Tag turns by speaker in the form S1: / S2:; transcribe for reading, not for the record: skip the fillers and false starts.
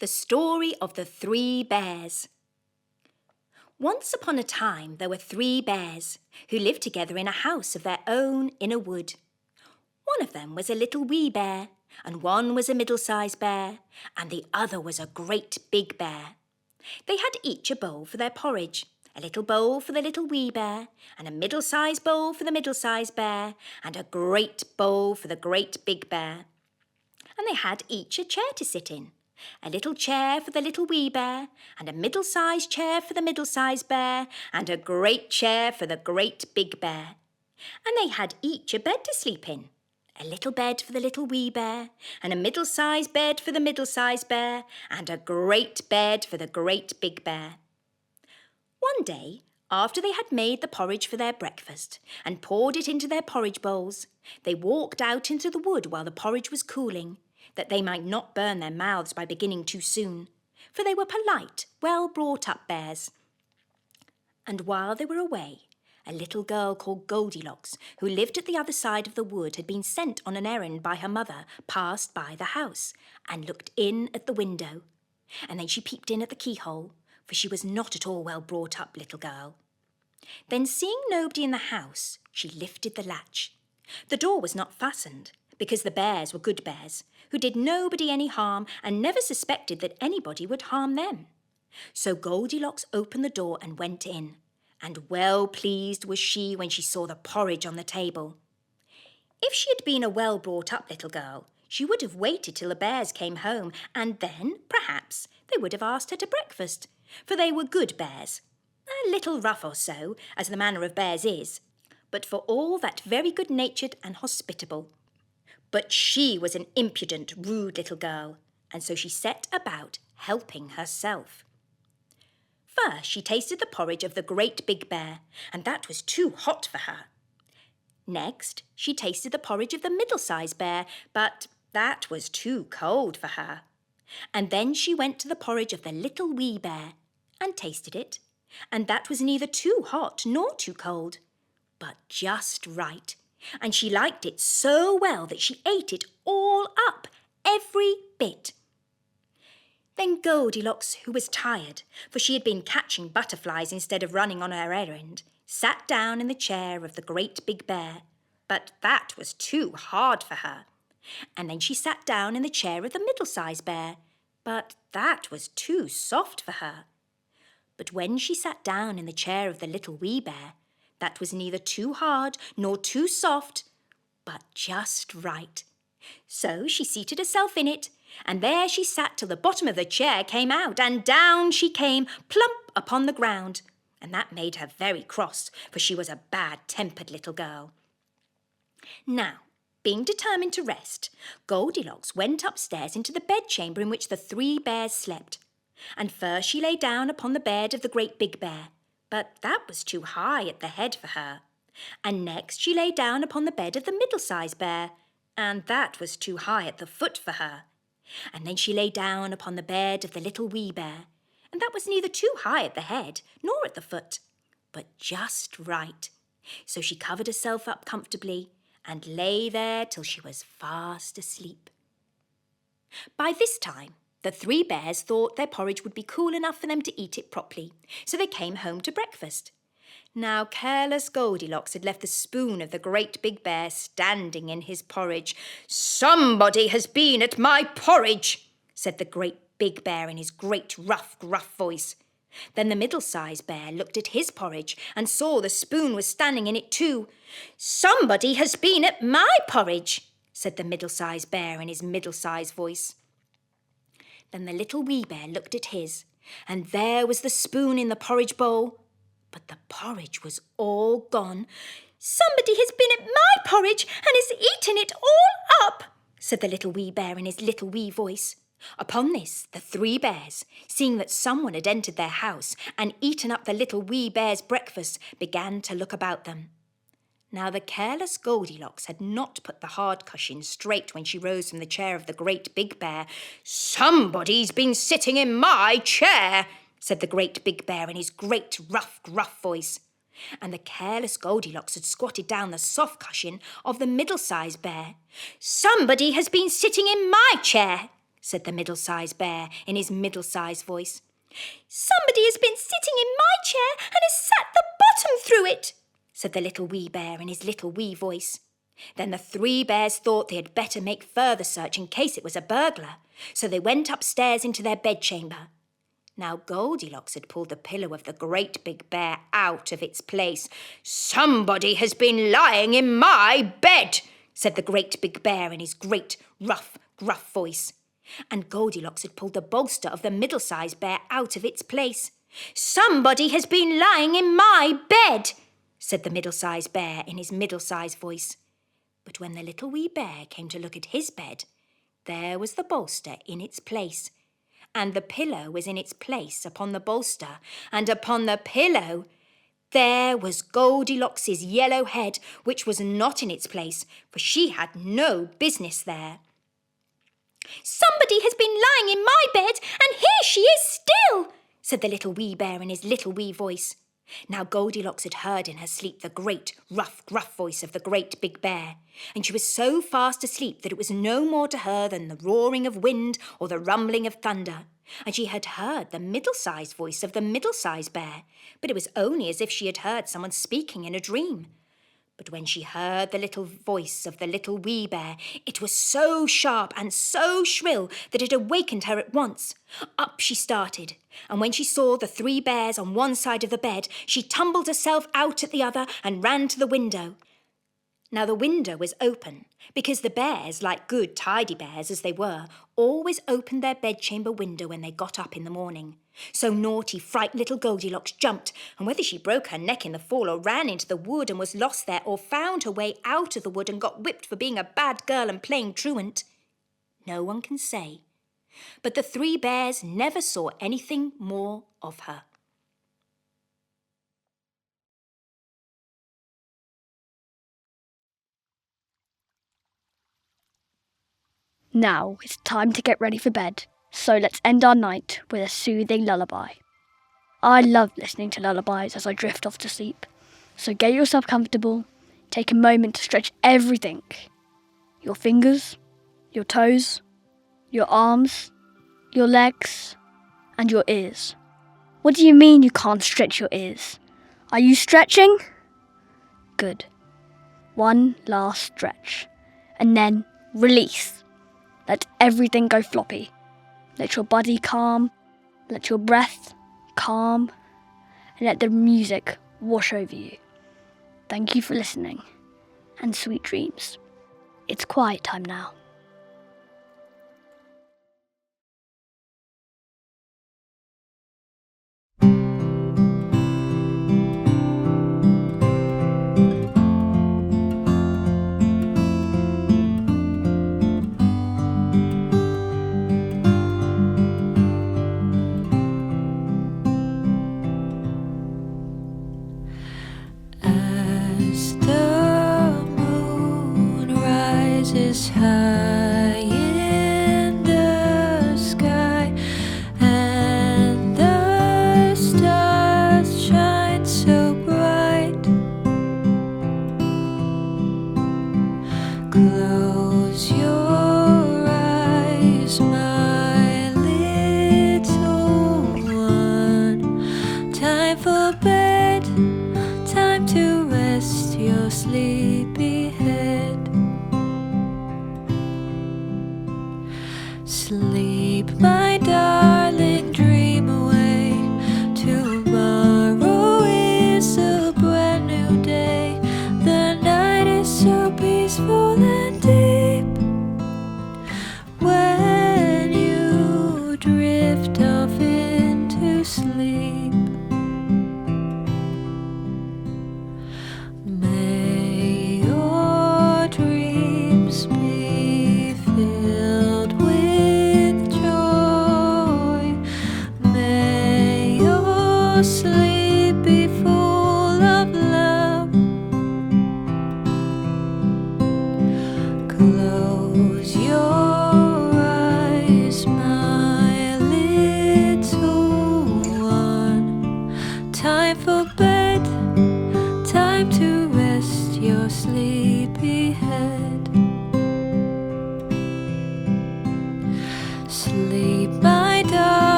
S1: The Story of the Three Bears. Once upon a time there were 3 bears who lived together in a house of their own in a wood. One of them was a little wee bear, and one was a middle-sized bear, and the other was a great big bear. They had each a bowl for their porridge, a little bowl for the little wee bear, and a middle-sized bowl for the middle-sized bear, and a great bowl for the great big bear. And they had each a chair to sit in. A little chair for the little wee bear, and a middle-sized chair for the middle-sized bear, and a great chair for the great big bear. And they had each a bed to sleep in. A little bed for the little wee bear, and a middle-sized bed for the middle-sized bear, and a great bed for the great big bear. One day, after they had made the porridge for their breakfast and poured it into their porridge bowls, they walked out into the wood while the porridge was cooling, that they might not burn their mouths by beginning too soon, for they were polite, well-brought-up bears. And while they were away, a little girl called Goldilocks, who lived at the other side of the wood, had been sent on an errand by her mother, passed by the house, and looked in at the window. And then she peeped in at the keyhole, for she was not at all well-brought-up little girl. Then, seeing nobody in the house, she lifted the latch. The door was not fastened, because the bears were good bears, who did nobody any harm and never suspected that anybody would harm them. So Goldilocks opened the door and went in, and well pleased was she when she saw the porridge on the table. If she had been a well-brought-up little girl, she would have waited till the bears came home, and then, perhaps, they would have asked her to breakfast, for they were good bears, a little rough or so, as the manner of bears is, but for all that very good-natured and hospitable. But she was an impudent, rude little girl, and so she set about helping herself. First, she tasted the porridge of the great big bear, and that was too hot for her. Next, she tasted the porridge of the middle-sized bear, but that was too cold for her. And then she went to the porridge of the little wee bear and tasted it, and that was neither too hot nor too cold, but just right. And she liked it so well that she ate it all up, every bit. Then Goldilocks, who was tired, for she had been catching butterflies instead of running on her errand, sat down in the chair of the great big bear, but that was too hard for her. And then she sat down in the chair of the middle-sized bear, but that was too soft for her. But when she sat down in the chair of the little wee bear, that was neither too hard nor too soft, but just right. So she seated herself in it, and there she sat till the bottom of the chair came out, and down she came, plump upon the ground, and that made her very cross, for she was a bad-tempered little girl. Now, being determined to rest, Goldilocks went upstairs into the bedchamber in which the 3 bears slept, and first she lay down upon the bed of the great big bear, but that was too high at the head for her. And next she lay down upon the bed of the middle-sized bear, and that was too high at the foot for her. And then she lay down upon the bed of the little wee bear, and that was neither too high at the head nor at the foot, but just right. So she covered herself up comfortably and lay there till she was fast asleep. By this time, the 3 bears thought their porridge would be cool enough for them to eat it properly, so they came home to breakfast. Now careless Goldilocks had left the spoon of the great big bear standing in his porridge. "Somebody has been at my porridge," said the great big bear in his great rough, gruff voice. Then the middle-sized bear looked at his porridge and saw the spoon was standing in it too. "Somebody has been at my porridge," said the middle-sized bear in his middle-sized voice. Then the little wee bear looked at his, and there was the spoon in the porridge bowl, but the porridge was all gone. "Somebody has been at my porridge and has eaten it all up," said the little wee bear in his little wee voice. Upon this, the 3 bears, seeing that someone had entered their house and eaten up the little wee bear's breakfast, began to look about them. Now the careless Goldilocks had not put the hard cushion straight when she rose from the chair of the great big bear. "Somebody's been sitting in my chair," said the great big bear in his great rough, gruff voice. And the careless Goldilocks had squatted down the soft cushion of the middle-sized bear. "Somebody has been sitting in my chair," said the middle-sized bear in his middle-sized voice. Somebody has been sitting in my chair and has sat the bottom through it, said the little wee bear in his little wee voice. Then the three bears thought they had better make further search in case it was a burglar, so they went upstairs into their bedchamber. Now Goldilocks had pulled the pillow of the great big bear out of its place. Somebody has been lying in my bed, said the great big bear in his great, rough, gruff voice. And Goldilocks had pulled the bolster of the middle-sized bear out of its place. Somebody has been lying in my bed, said the middle-sized bear in his middle-sized voice. But when the little wee bear came to look at his bed, there was the bolster in its place, and the pillow was in its place upon the bolster, and upon the pillow there was Goldilocks' yellow head, which was not in its place, for she had no business there. Somebody has been lying in my bed, and here she is still, said the little wee bear in his little wee voice. Now Goldilocks had heard in her sleep the great, rough, gruff voice of the great big bear, and she was so fast asleep that it was no more to her than the roaring of wind or the rumbling of thunder. And she had heard the middle-sized voice of the middle-sized bear, but it was only as if she had heard someone speaking in a dream. But when she heard the little voice of the little wee bear, it was so sharp and so shrill that it awakened her at once. Up she started, and when she saw the three bears on one side of the bed, she tumbled herself out at the other and ran to the window. Now the window was open, because the bears, like good tidy bears as they were, always opened their bedchamber window when they got up in the morning. So naughty, frightened little Goldilocks jumped, and whether she broke her neck in the fall or ran into the wood and was lost there, or found her way out of the wood and got whipped for being a bad girl and playing truant, no one can say. But the three bears never saw anything more of her.
S2: Now it's time to get ready for bed, so let's end our night with a soothing lullaby. I love listening to lullabies as I drift off to sleep, so get yourself comfortable, take a moment to stretch everything. Your fingers, your toes, your arms, your legs, and your ears. What do you mean you can't stretch your ears? Are you stretching? Good. One last stretch, and then release. Let everything go floppy. Let your body calm. Let your breath calm. And let the music wash over you. Thank you for listening. And sweet dreams. It's quiet time now.